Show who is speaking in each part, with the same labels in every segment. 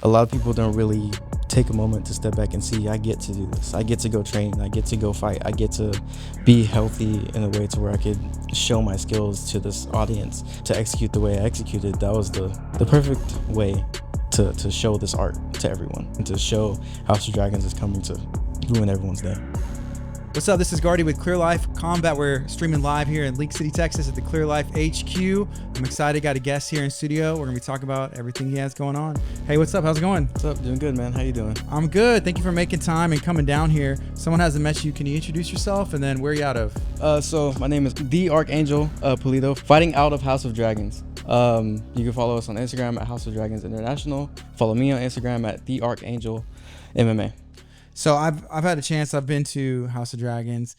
Speaker 1: A lot of people don't really take a moment to step back and see, I get to do this. I get to go train. I get to go fight. I get to be healthy in a way to where I could show my skills to this audience to execute the way I executed. That was the perfect way to show this art to everyone and to show House of Dragons is coming to ruin everyone's day.
Speaker 2: What's up? This is Gardy with Clear Life Combat. We're streaming live here in League City, Texas at the Clear Life HQ. I'm excited. Got a guest here in studio. We're going to be talking about everything he has going on. Hey, what's up? How's it going?
Speaker 1: What's up? Doing good, man. How you doing?
Speaker 2: I'm good. Thank you for making time and coming down here. Someone hasn't met you. Can you introduce yourself and then where are you out of?
Speaker 1: So my name is the Archangel Pulido, fighting out of House of Dragons. You can follow us on Instagram at House of Dragons International. Follow me on Instagram at the Archangel MMA.
Speaker 2: So I've had a chance. I've been to House of Dragons.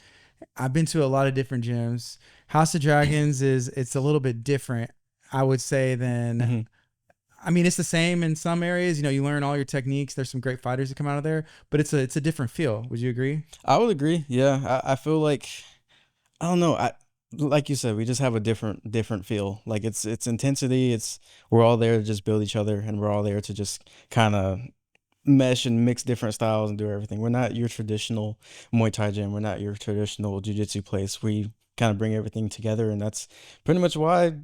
Speaker 2: I've been to a lot of different gyms. House of Dragons it's a little bit different, I would say, than I mean, it's the same in some areas. You know, you learn all your techniques. There's some great fighters that come out of there, but it's a different feel. Would you agree?
Speaker 1: I would agree. Yeah, I feel like, I don't know. Like you said, we just have a different feel. Like it's intensity. We're all there to just build each other, and we're all there to just kind of mesh and mix different styles and do everything. We're not your traditional Muay Thai gym. We're not your traditional jiu-jitsu place. We kind of bring everything together, and that's pretty much why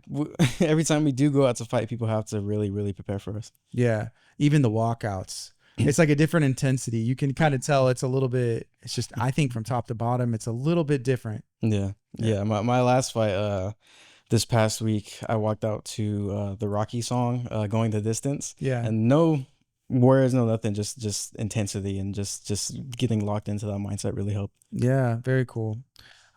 Speaker 1: every time we do go out to fight, people have to really, really prepare for us.
Speaker 2: Yeah. Even the walkouts. It's like a different intensity. You can kind of tell it's a little bit, it's just, I think from top to bottom, it's a little bit different.
Speaker 1: Yeah. My last fight, this past week, I walked out to the Rocky song, Going the Distance.
Speaker 2: Yeah.
Speaker 1: And no words, no nothing, just intensity and just getting locked into that mindset really helped.
Speaker 2: Yeah. Very cool.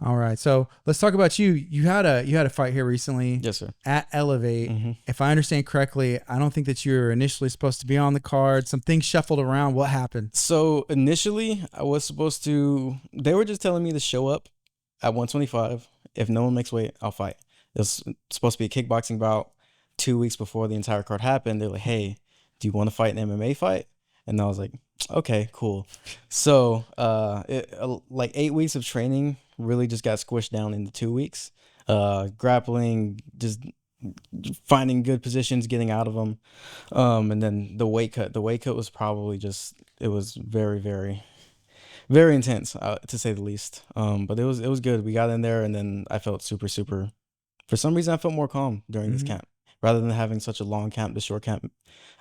Speaker 2: All right. So let's talk about you. You had a fight here recently.
Speaker 1: Yes, sir.
Speaker 2: At Elevate. If I understand correctly, I don't think that you were initially supposed to be on the card. Some things shuffled around. What happened?
Speaker 1: So initially I was supposed to, they were just telling me to show up at 125. If no one makes weight, I'll fight. It was supposed to be a kickboxing bout. 2 weeks before the entire card happened, they're like, hey, do you want to fight an MMA fight? And I was like, okay, cool. So like 8 weeks of training really just got squished down into 2 weeks. Grappling, just finding good positions, getting out of them. And then the weight cut was probably just, it was very, very, very intense, to say the least. But it was good. We got in there, and then I felt super, for some reason, I felt more calm during this camp. Rather than having such a long camp, the short camp,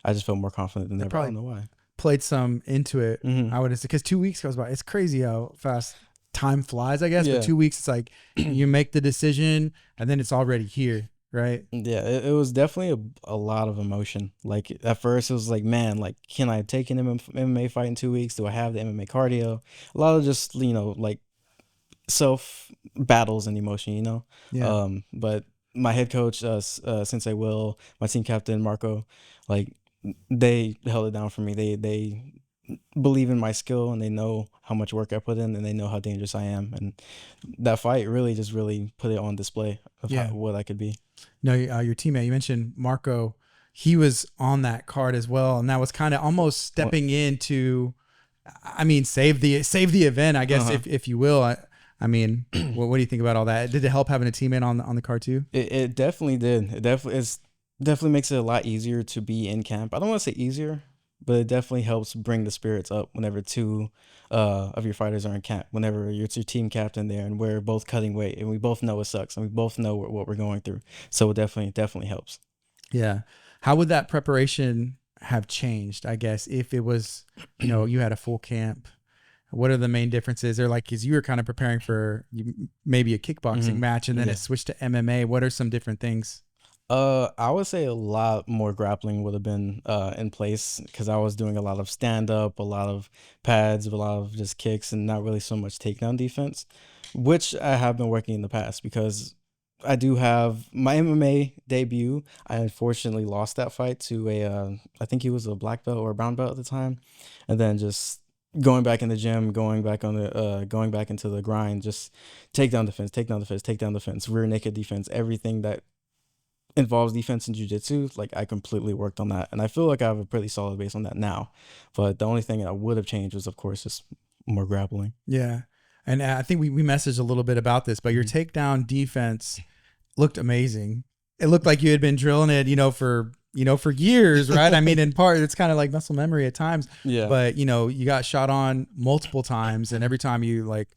Speaker 1: I just felt more confident than ever. I don't know why.
Speaker 2: Played some into it. I would say, because 2 weeks goes by. It's crazy how fast time flies, I guess. Yeah. But 2 weeks, it's like you make the decision and then it's already here, right?
Speaker 1: Yeah, it was definitely a lot of emotion. Like at first, it was like, man, like, can I take an MMA fight in 2 weeks? Do I have the MMA cardio? A lot of just, like self battles and emotion,
Speaker 2: Yeah.
Speaker 1: But my head coach, Sensei Will, my team captain Marco, like they held it down for me. They believe in my skill, and they know how much work I put in, and they know how dangerous I am. And that fight really put it on display of what I could be.
Speaker 2: No, your teammate, you mentioned Marco, he was on that card as well, and that was kind of almost stepping into, I mean, save the event, I guess, if you will. I mean, what do you think about all that? Did it help having a teammate on the card too?
Speaker 1: It definitely did. It definitely makes it a lot easier to be in camp. I don't want to say easier, but it definitely helps bring the spirits up whenever two of your fighters are in camp. Whenever it's your team captain there, and we're both cutting weight, and we both know it sucks, and we both know what we're going through. So it definitely helps.
Speaker 2: Yeah. How would that preparation have changed, I guess, if it was, you had a full camp? What are the main differences? Or like, as you were kind of preparing for maybe a kickboxing match, and then it switched to MMA, what are some different things?
Speaker 1: I would say a lot more grappling would have been in place, because I was doing a lot of stand up, a lot of pads, a lot of just kicks, and not really so much takedown defense, which I have been working in the past, because I do have my MMA debut. I unfortunately lost that fight to I think he was a black belt or a brown belt at the time, and then just going back in the gym, going back into the grind, just takedown defense, rear naked defense, everything that involves defense in jiu-jitsu. Like, I completely worked on that, and I feel like I have a pretty solid base on that now. But the only thing I would have changed was, of course, just more grappling.
Speaker 2: Yeah. And I think we messaged a little bit about this, but your takedown defense looked amazing. It looked like you had been drilling it, for for years, right? I mean, in part, it's kind of like muscle memory at times,
Speaker 1: Yeah.
Speaker 2: but you got shot on multiple times, and every time you like,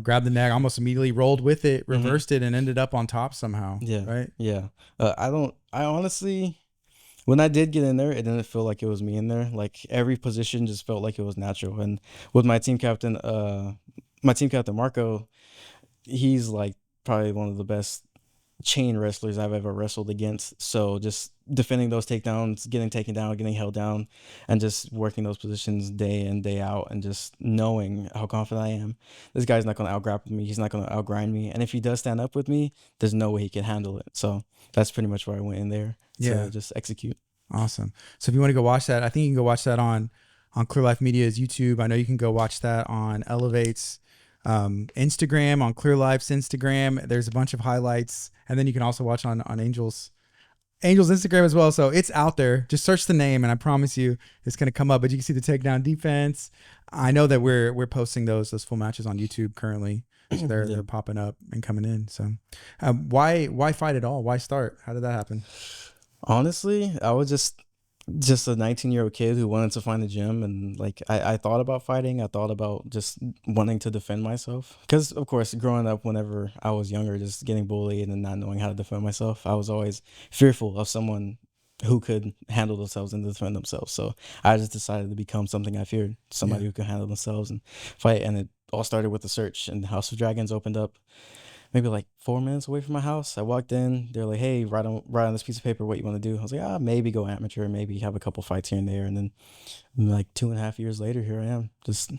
Speaker 2: grabbed the neck, almost immediately rolled with it,
Speaker 1: Hmm.
Speaker 2: reversed it, and ended up on top somehow,
Speaker 1: Yeah.
Speaker 2: right?
Speaker 1: Yeah. I honestly, when I did get in there, it didn't feel like it was me in there. Like every position just felt like it was natural. And with my team captain Marco, he's like probably one of the best chain wrestlers I've ever wrestled against. So just defending those takedowns, getting taken down, getting held down, and just working those positions day in, day out, and just knowing how confident I am. This guy's not going to outgrapple me. He's not going to outgrind me. And if he does stand up with me, there's no way he can handle it. So that's pretty much where I went in there to
Speaker 2: Yeah.
Speaker 1: just execute.
Speaker 2: Awesome. So if you want to go watch that, I think you can go watch that on Clear Life Media's YouTube. I know you can go watch that on Elevate's Instagram, on Clear Life's Instagram. There's a bunch of highlights, and then you can also watch on Angel's Instagram as well. So it's out there. Just search the name, and I promise you, it's gonna come up. But you can see the takedown defense. I know that we're posting those full matches on YouTube currently, so they're
Speaker 1: Yeah.
Speaker 2: they're popping up and coming in. So why fight at all? Why start? How did that happen?
Speaker 1: Honestly, I was just a 19-year-old kid who wanted to find a gym, and like I thought about fighting. I thought about just wanting to defend myself because of course growing up, whenever I was younger, just getting bullied and not knowing how to defend myself, I was always fearful of someone who could handle themselves and defend themselves. So I just decided to become something I feared, somebody
Speaker 2: Yeah.
Speaker 1: who could handle themselves and fight. And it all started with the search, and House of Dragons opened up maybe like 4 minutes away from my house. I walked in. They're like, "Hey, write on this piece of paper what you want to do." I was like, maybe go amateur, maybe have a couple fights here and there." And then like 2.5 years later, here I am, just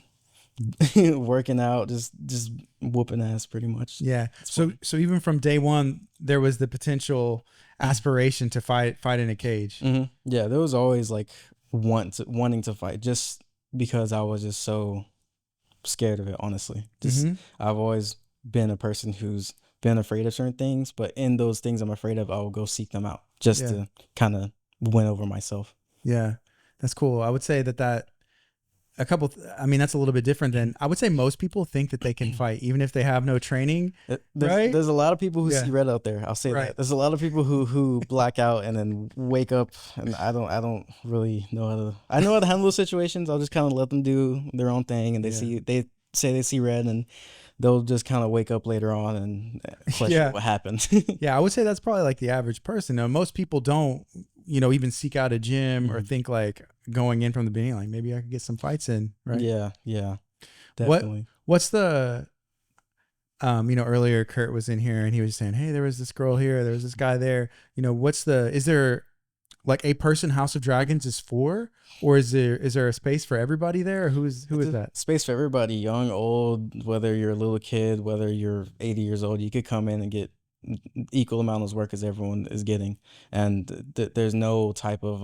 Speaker 1: working out, just whooping ass, pretty much.
Speaker 2: Yeah.
Speaker 1: It's
Speaker 2: So
Speaker 1: fun.
Speaker 2: so even from day one, there was the potential aspiration to fight in a cage.
Speaker 1: Yeah, there was always like wanting to fight, just because I was just so scared of it. Honestly, just
Speaker 2: Mm-hmm.
Speaker 1: I've always been a person who's been afraid of certain things, but in those things I'm afraid of, I will go seek them out just
Speaker 2: Yeah.
Speaker 1: to kind of win over myself.
Speaker 2: Yeah. That's cool. I would say that I mean, that's a little bit different than I would say most people think that they can fight even if they have no training, right?
Speaker 1: There's a lot of people who
Speaker 2: Yeah.
Speaker 1: see red out there. I'll say
Speaker 2: Right.
Speaker 1: that. There's a lot of people who black out and then wake up, and I don't really know how to. I know how to handle those situations. I'll just kind of let them do their own thing, and
Speaker 2: Yeah.
Speaker 1: they say they see red, and they'll just kind of wake up later on and question
Speaker 2: Yeah.
Speaker 1: what happened.
Speaker 2: Yeah. I would say that's probably like the average person. Now, most people don't, even seek out a gym or
Speaker 1: Mhm.
Speaker 2: think like going in from the beginning, like maybe I could get some fights in, right?
Speaker 1: Yeah,
Speaker 2: What
Speaker 1: definitely.
Speaker 2: what's the earlier Kurt was in here and he was saying, "Hey, there was this girl here, there was this guy there." Is there like a person House of Dragons is for, or is there a space for everybody there, or who is
Speaker 1: It's a
Speaker 2: that?
Speaker 1: space for everybody, young, old, whether you're a little kid, whether you're 80 years old, you could come in and get equal amount of work as everyone is getting. And there's no type of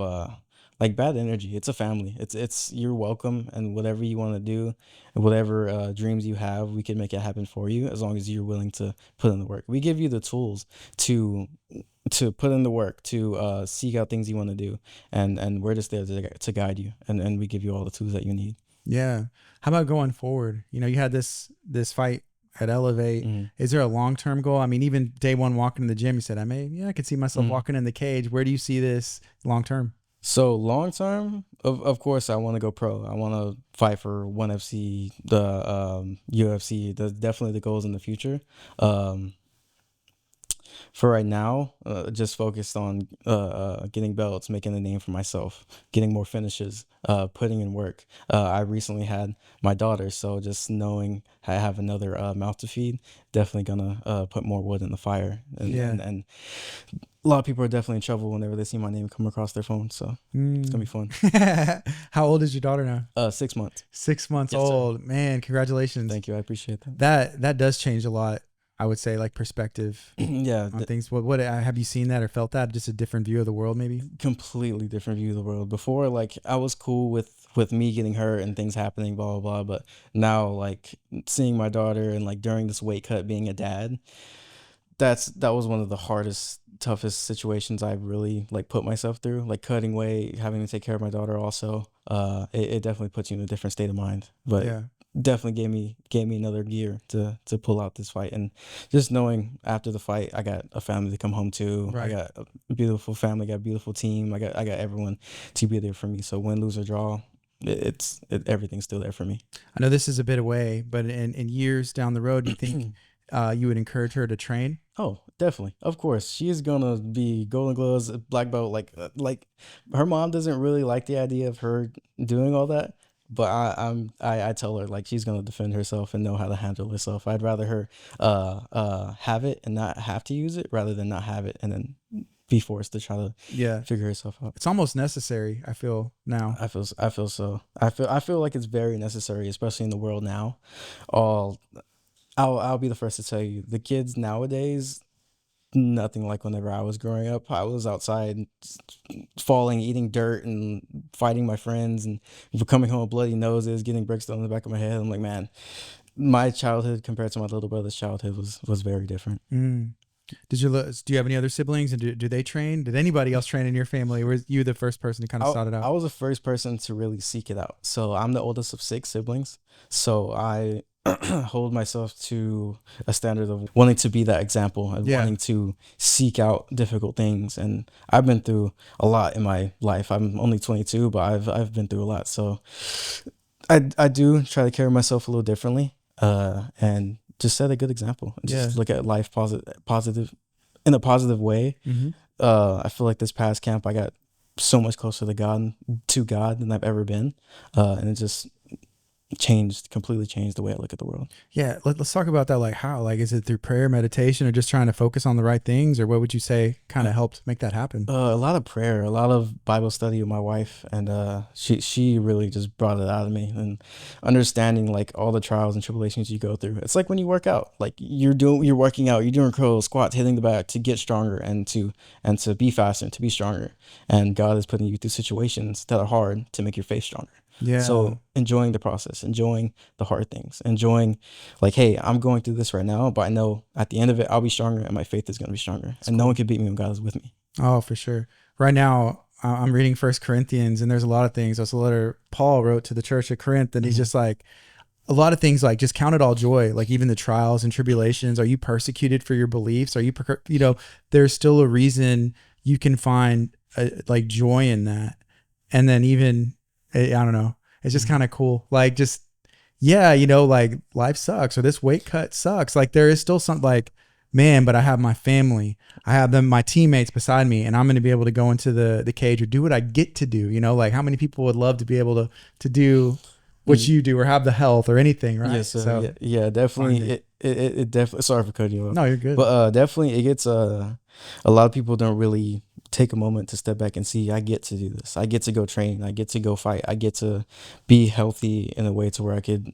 Speaker 1: like bad energy. It's a family. It's you're welcome, and whatever you want to do, and whatever dreams you have, we can make it happen for you as long as you're willing to put in the work. We give you the tools to put in the work, to seek out things you want to do, and we're just there to guide you, and we give you all the tools that you need.
Speaker 2: Yeah. How about going forward? You had this fight at Elevate.
Speaker 1: Mhm.
Speaker 2: Is there a long-term goal? I mean, even day one walking in the gym, you said, I could see myself
Speaker 1: Mhm.
Speaker 2: walking in the cage. Where do you see this long term?
Speaker 1: So long term, of course, I want to go pro. I want to fight for ONE FC, the UFC. That's definitely the goals in the future. Um, for right now, just focused on getting belts, making a name for myself, getting more finishes, putting in work. I recently had my daughter, so just knowing I have another mouth to feed, definitely gonna put more wood in the fire. And,
Speaker 2: Yeah.
Speaker 1: and and a lot of people are definitely in trouble whenever they see my name come across their phone. So it's gonna be fun.
Speaker 2: How old is your daughter now?
Speaker 1: 6 months.
Speaker 2: 6 months
Speaker 1: Yes, sir.
Speaker 2: old. Man, congratulations.
Speaker 1: Thank you. I appreciate that.
Speaker 2: That does change a lot. I would say like perspective
Speaker 1: Yeah,
Speaker 2: on things. What have you seen that or felt that? Just a different view of the world, maybe.
Speaker 1: completely different view of the world. Before, like I was cool with me getting hurt and things happening, blah blah blah. But now, like seeing my daughter and like during this weight cut, being a dad, that was one of the hardest, toughest situations I've really like put myself through. Like cutting weight, having to take care of my daughter. Also, it definitely puts you in a different state of mind. But
Speaker 2: Yeah.
Speaker 1: definitely gave me another gear to pull out this fight. And just knowing after the fight, I got a family to come home to. I
Speaker 2: Right.
Speaker 1: got a beautiful family, got a beautiful team. I got everyone to be there for me. So win, lose or draw, everything's still there for me.
Speaker 2: I know this is a bit away, but in years down the road, do you think you would encourage her to train?
Speaker 1: Oh, definitely. Of course. She's gonna be golden gloves, black belt. Like her mom doesn't really like the idea of her doing all that. But I tell her like she's gonna defend herself and know how to handle herself. I'd rather her have it and not have to use it rather than not have it and then be forced to try to
Speaker 2: Yeah.
Speaker 1: figure herself out.
Speaker 2: It's almost necessary, I feel now.
Speaker 1: I feel so. I feel like it's very necessary, especially in the world now. All I'll be the first to tell you, the kids nowadays, nothing like whenever I was growing up. I was outside falling, eating dirt, and fighting my friends, and coming home with bloody noses, getting bricks thrown in the back of my head. I'm like, man, my childhood compared to my little brother's childhood was very different.
Speaker 2: Mm. Do you have any other siblings, and do they train? Did anybody else train in your family? Or was you the first person to kind of
Speaker 1: I,
Speaker 2: start it
Speaker 1: I
Speaker 2: out?
Speaker 1: was the first person to really seek it out. So I'm the oldest of 6 siblings. So I hold myself to a standard of wanting to be that example and
Speaker 2: Yeah.
Speaker 1: wanting to seek out difficult things. And I've been through a lot in my life. I'm only 22, but I've been through a lot. So I do try to carry myself a little differently, and just set a good example. Just
Speaker 2: Yeah.
Speaker 1: look at life positive in a positive way.
Speaker 2: Mm-hmm.
Speaker 1: I feel like this past camp I got so much closer to God than I've ever been, and it just completely changed the way I look at the world.
Speaker 2: Yeah. Let's talk about that. Like how? Like, is it through prayer, meditation, or just trying to focus on the right things, or what would you say kind of helped make that happen?
Speaker 1: A lot of prayer, a lot of Bible study with my wife, and she really just brought it out of me. And understanding like all the trials and tribulations you go through. It's like when you work out, like you're working out, you're doing curls, squats, hitting the back to get stronger and to be faster and to be stronger. And God is putting you through situations that are hard to make your faith stronger.
Speaker 2: Yeah.
Speaker 1: So enjoying the process, enjoying the hard things, enjoying like, hey, I'm going through this right now, but I know at the end of it, I'll be stronger and my faith is going to be stronger. And no one can beat me when God is with me.
Speaker 2: Oh, for sure. Right now, I'm reading First Corinthians, and there's a lot of things. That's a letter Paul wrote to the church of Corinth, and he's just like, a lot of things like just count it all joy, like even the trials and tribulations. Are you persecuted for your beliefs? Are you, there's still a reason you can find like joy in that. And then even, I don't know, it's just kind of cool. Like just, yeah, like life sucks or this weight cut sucks. Like there is still something like, man, but I have my family. I have my teammates beside me, and I'm going to be able to go into the cage or do what I get to do. Like how many people would love to be able to do what you do or have the health or anything, right?
Speaker 1: Yes, so yeah, definitely. It definitely. Sorry for cutting you off.
Speaker 2: No, you're good.
Speaker 1: But definitely, it gets a lot of people don't really take a moment to step back and see, I get to do this. I get to go train. I get to go fight. I get to be healthy in a way to where I could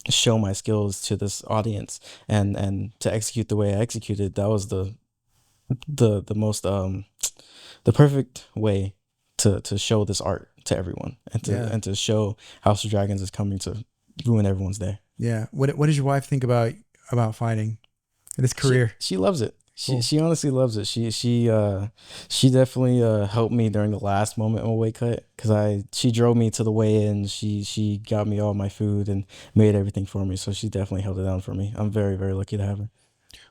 Speaker 1: show my skills to this audience and to execute the way I executed. That was the most the perfect way to show this art to everyone and to show House of Dragons is coming to ruin everyone's day.
Speaker 2: Yeah. What does your wife think about fighting in this career?
Speaker 1: She loves it.
Speaker 2: Cool.
Speaker 1: She honestly loves it. She definitely helped me during the last moment of my weight cut because she drove me to the weigh-in. She got me all my food and made everything for me. So she definitely held it down for me. I'm very, very lucky to have her.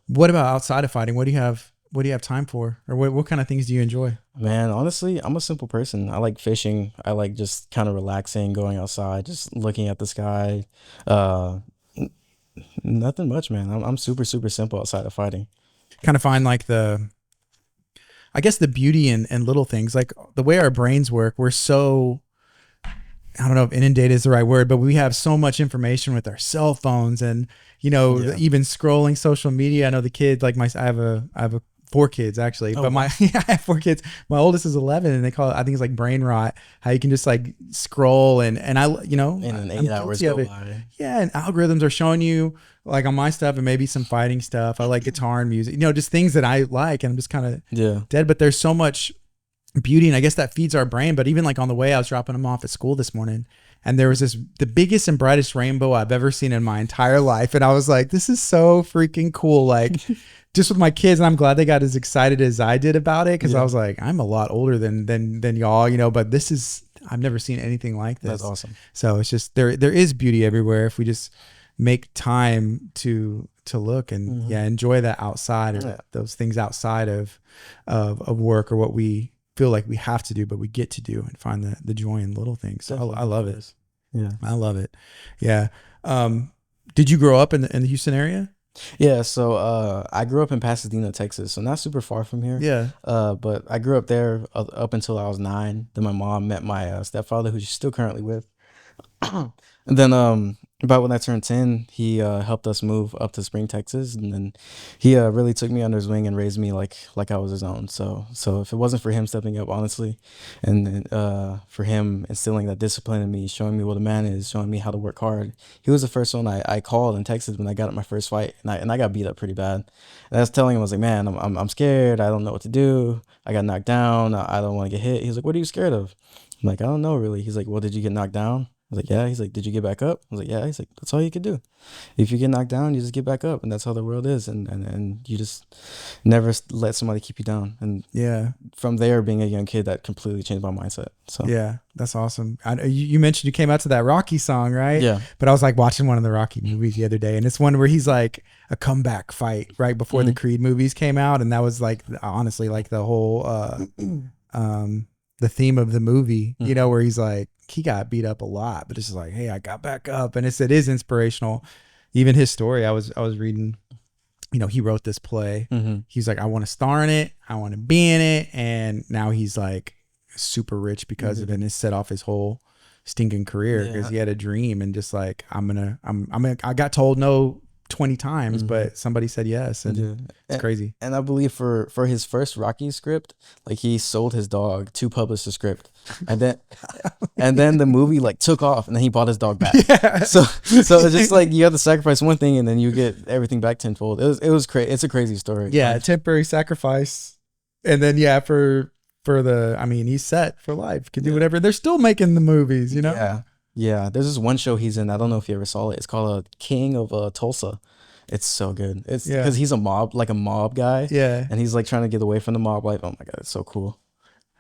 Speaker 2: What about outside of fighting? What do you have time for, or what kind of things do you enjoy?
Speaker 1: Man, honestly, I'm a simple person. I like fishing. I like just kind of relaxing, going outside, just looking at the sky. Nothing much, man. I'm super, super simple outside of fighting.
Speaker 2: Kind of find like I guess the beauty in little things, like the way our brains work. We're so, I don't know if inundated is the right word, but we have so much information with our cell phones and, even scrolling social media. I know the kids, like I have 4 kids actually, but I have 4 kids. My oldest is 11 and they call it, I think it's like brain rot, how you can just like scroll and I,
Speaker 1: in an 8 hours go by.
Speaker 2: Yeah. And algorithms are showing you like on my stuff and maybe some fighting stuff. I like guitar and music, just things that I like, and I'm just kind of dead, but there's so much beauty. And I guess that feeds our brain. But even like on the way, I was dropping them off at school this morning, and there was the biggest and brightest rainbow I've ever seen in my entire life. And I was like, this is so freaking cool. Like just with my kids. And I'm glad they got as excited as I did about it. Cause I was like, I'm a lot older than y'all, but this is, I've never seen anything like
Speaker 1: That's
Speaker 2: this.
Speaker 1: awesome.
Speaker 2: So it's just there is beauty everywhere if we just make time to look and enjoy that outside, or those things outside of work, or what we feel like we have to do but we get to do, and find the joy in little things. So I love it.
Speaker 1: Yeah,
Speaker 2: I love it. Yeah. Did you grow up in the Houston area?
Speaker 1: Yeah, so I grew up in Pasadena, Texas, so not super far from here.
Speaker 2: Yeah.
Speaker 1: But I grew up there up until I was 9. Then my mom met my stepfather, who she's still currently with. And then about when I turned 10, he helped us move up to Spring, Texas, and then he really took me under his wing and raised me like I was his own. So if it wasn't for him stepping up, honestly, and for him instilling that discipline in me, showing me what a man is, showing me how to work hard, he was the first one I called and texted when I got at my first fight, and I got beat up pretty bad. And I was telling him, I was like, man, I'm scared. I don't know what to do. I got knocked down. I don't want to get hit. He's like, what are you scared of? I'm like, I don't know really. He's like, well, did you get knocked down? I was like, yeah. He's like, did you get back up? I was like, yeah. He's like, that's all you can do. If you get knocked down, you just get back up, and that's how the world is. And you just never let somebody keep you down. And
Speaker 2: Yeah.
Speaker 1: from there, being a young kid, that completely changed my mindset. So
Speaker 2: Yeah, that's awesome. You mentioned you came out to that Rocky song, right?
Speaker 1: Yeah.
Speaker 2: But I was like watching one of the Rocky movies the other day, and it's one where he's like a comeback fight right before the Creed movies came out, and that was like honestly like the whole the theme of the movie, you know, where he's like, he got beat up a lot, but it's just like, hey, I got back up, and it is inspirational. Even his story, I was reading, you know, he wrote this play. He's like, I want to star in it, I want to be in it, and now he's like super rich because of it, and it set off his whole stinking career because he had a dream, and just like, I got told no 20 times, but somebody said yes, and it's crazy.
Speaker 1: And I believe for his first Rocky script, like he sold his dog to publish the script, and then the movie like took off, and then he bought his dog back. So it's just like you have to sacrifice one thing, and then you get everything back tenfold. It was crazy. It's a crazy story.
Speaker 2: Yeah, temporary sacrifice, and then for the, I mean, he's set for life, can do whatever. They're still making the movies, you know.
Speaker 1: Yeah, there's this one show he's in. I don't know if you ever saw it. It's called King of Tulsa. It's so good. It's because he's a mob guy.
Speaker 2: Yeah,
Speaker 1: and he's like trying to get away from the mob life. Oh my god, it's so cool.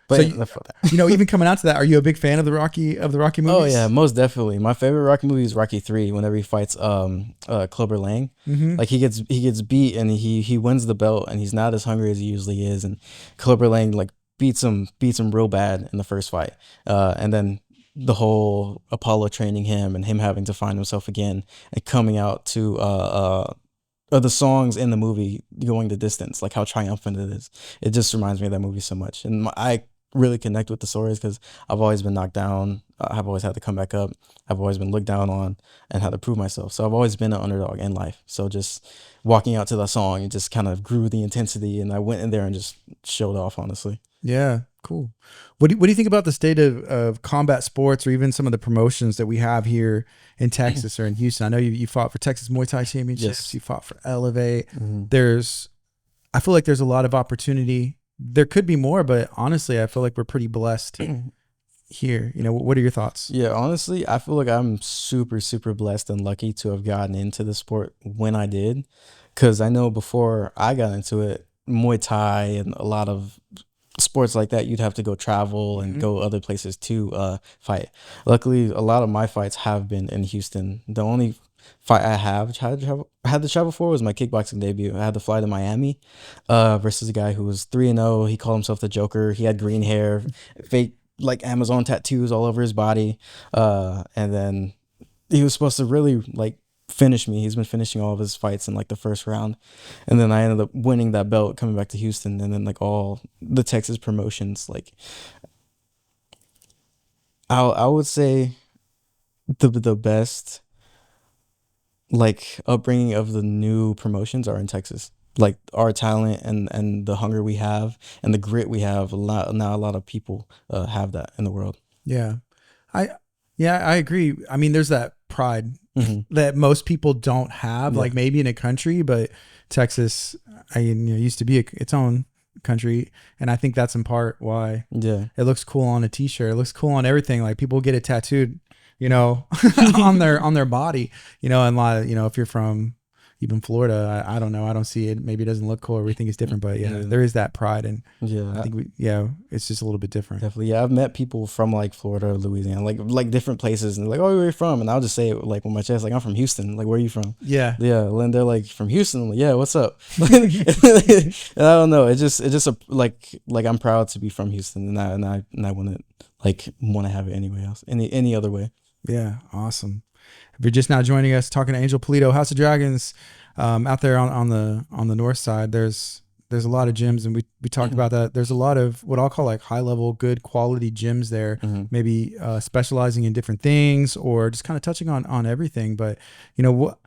Speaker 1: But
Speaker 2: so you know, even coming out to that, are you a big fan of the Rocky movies?
Speaker 1: Oh yeah, most definitely. My favorite Rocky movie is Rocky 3. Whenever he fights Clubber Lang, like he gets beat and he wins the belt, and he's not as hungry as he usually is, and Clubber Lang like beats him real bad in the first fight, and then the whole Apollo training him and him having to find himself again and coming out to the songs in the movie going the distance, like how triumphant it is. It just reminds me of that movie so much, and I really connect with the stories because I've always been knocked down. I've always had to come back up. I've always been looked down on and had to prove myself. So I've always been an underdog in life. So just walking out to that song, it just kind of grew the intensity, and I went in there and just showed off, honestly.
Speaker 2: Yeah, cool. What do you think about the state of combat sports, or even some of the promotions that we have here in Texas or in Houston? I know you fought for Texas Muay Thai Championships.
Speaker 1: Yes.
Speaker 2: You fought for Elevate. I feel like there's a lot of opportunity. There could be more, but honestly, I feel like we're pretty blessed here. You know, what are your thoughts?
Speaker 1: Yeah, honestly, I feel like I'm super, super blessed and lucky to have gotten into the sport when I did. Because I know before I got into it, Muay Thai and a lot of sports like that, you'd have to go travel and go other places to fight. Luckily, a lot of my fights have been in Houston. The only fight I had to travel for was my kickboxing debut. I had to fly to Miami versus a guy who was 3-0. He called himself the Joker. He had green hair, fake like Amazon tattoos all over his body, and then he was supposed to really like finish me. He's been finishing all of his fights in like the first round, and then I ended up winning that belt coming back to Houston, and then like all the Texas promotions, like I would say the best like upbringing of the new promotions are in Texas. Like our talent and the hunger we have and the grit we have, not a lot of people have that in the world.
Speaker 2: Yeah, I agree. I mean, there's that pride that most people don't have, like maybe in a country, but Texas, used to be its own country, and I think that's in part why it looks cool on a t-shirt. It looks cool on everything. Like people get it tattooed, on their body, and a lot of, if you're from even Florida. I don't know. I don't see it. Maybe it doesn't look cool. Everything is different, but yeah, there is that pride, and I think it's just a little bit different.
Speaker 1: Definitely, yeah. I've met people from like Florida, Louisiana, like different places, and they're like, "Oh, where are you from?" And I'll just say it like with my chest, like, "I'm from Houston." Like, "Where are you from?"
Speaker 2: Yeah,
Speaker 1: And they're like, "From Houston." I'm like, "Yeah, what's up?" And I don't know. It's just like I'm proud to be from Houston, and I wouldn't want to have it anywhere else, any other way.
Speaker 2: Yeah, awesome. If you're just now joining us, talking to Angel Pulido, House of Dragons, out there on the north side, there's a lot of gyms, and we talked about that. There's a lot of what I'll call like high level, good quality gyms there, maybe specializing in different things or just kind of touching on everything. But what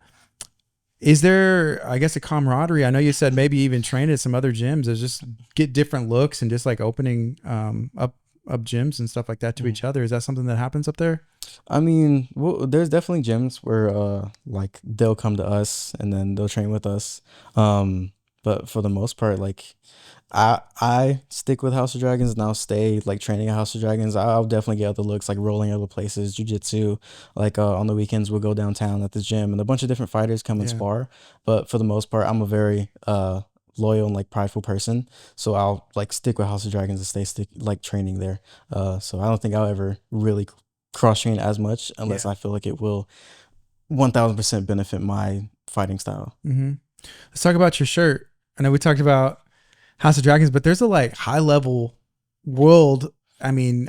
Speaker 2: is there? I guess a camaraderie. I know you said maybe even train at some other gyms. Is just get different looks and just like opening up gyms and stuff like that to each other. Is that something that happens up there?
Speaker 1: I mean, well, there's definitely gyms where like they'll come to us and then they'll train with us. But for the most part, like I stick with House of Dragons and I'll stay like training at House of Dragons. I'll definitely get other looks like rolling other places, jujitsu. Like on the weekends we'll go downtown at the gym and a bunch of different fighters come and spar. But for the most part, I'm a very loyal and like prideful person, so I'll like stick with House of Dragons and stay like training there. So I don't think I'll ever really cross train as much unless I feel like it will 1000% benefit my fighting style.
Speaker 2: Let's talk about your shirt. I know we talked about House of Dragons, but there's a like high level world. I mean,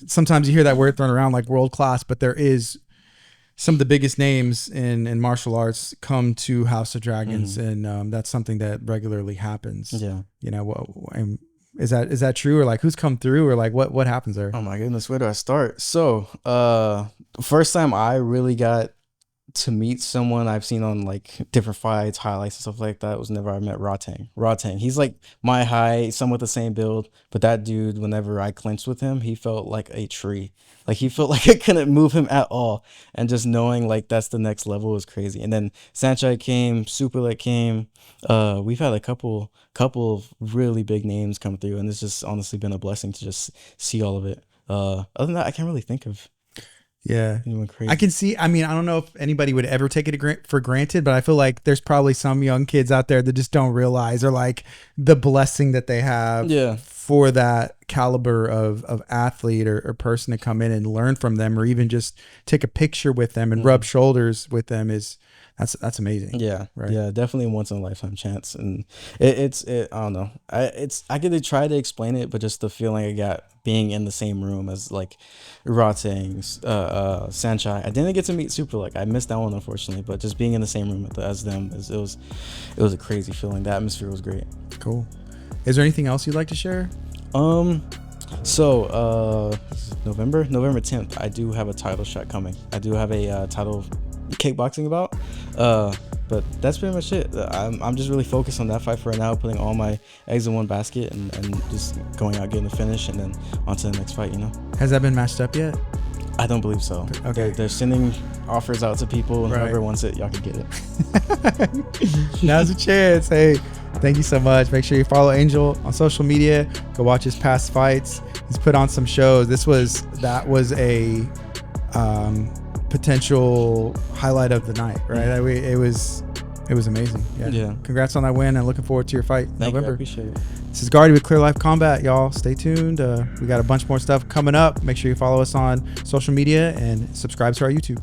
Speaker 2: sometimes you hear that word thrown around like world class, but there is some of the biggest names in martial arts come to House of Dragons, and that's something that regularly happens.
Speaker 1: Yeah,
Speaker 2: is that true, or like who's come through, or like what happens there?
Speaker 1: Oh my goodness, where do I start? So, first time I really got to meet someone I've seen on like different fights, highlights and stuff like that was whenever I met Rotang. He's like my height, somewhat the same build, but that dude, whenever I clinched with him, he felt like a tree. Like he felt like I couldn't move him at all. And just knowing like that's the next level was crazy. And then Sanchai came, Superlet came. We've had a couple of really big names come through, and it's just honestly been a blessing to just see all of it. Other than that, I can't really think of anyone crazy.
Speaker 2: I can see. I mean, I don't know if anybody would ever take it for granted, but I feel like there's probably some young kids out there that just don't realize, or like the blessing that they have for that caliber of athlete or person to come in and learn from them, or even just take a picture with them and rub shoulders with them that's amazing.
Speaker 1: Yeah. Definitely a once in a lifetime chance. And it's I don't know. I get to try to explain it, but just the feeling I got being in the same room as like Ratang, Sanchai. I didn't get to meet Super, like I missed that one unfortunately, but just being in the same room as them it was a crazy feeling. The atmosphere was great.
Speaker 2: Cool. Is there anything else you'd like to share?
Speaker 1: So November 10th, I do have a title shot coming. I do have a title kickboxing bout, but that's pretty much it. I'm just really focused on that fight for right now, putting all my eggs in one basket and just going out, getting the finish, and then on to the next fight.
Speaker 2: Has that been matched up yet?
Speaker 1: I don't believe so.
Speaker 2: Okay.
Speaker 1: They're sending offers out to people, and whoever wants it, y'all can get it.
Speaker 2: Now's a chance. Hey, thank you so much. Make sure you follow Angel on social media. Go watch his past fights. He's put on some shows. That was a potential highlight of the night, right? It was amazing. Yeah. Congrats on that win, and looking forward to your fight in November.
Speaker 1: I appreciate it.
Speaker 2: This is Guardy with Clear Life Combat, y'all. Stay tuned. We got a bunch more stuff coming up. Make sure you follow us on social media and subscribe to our YouTube.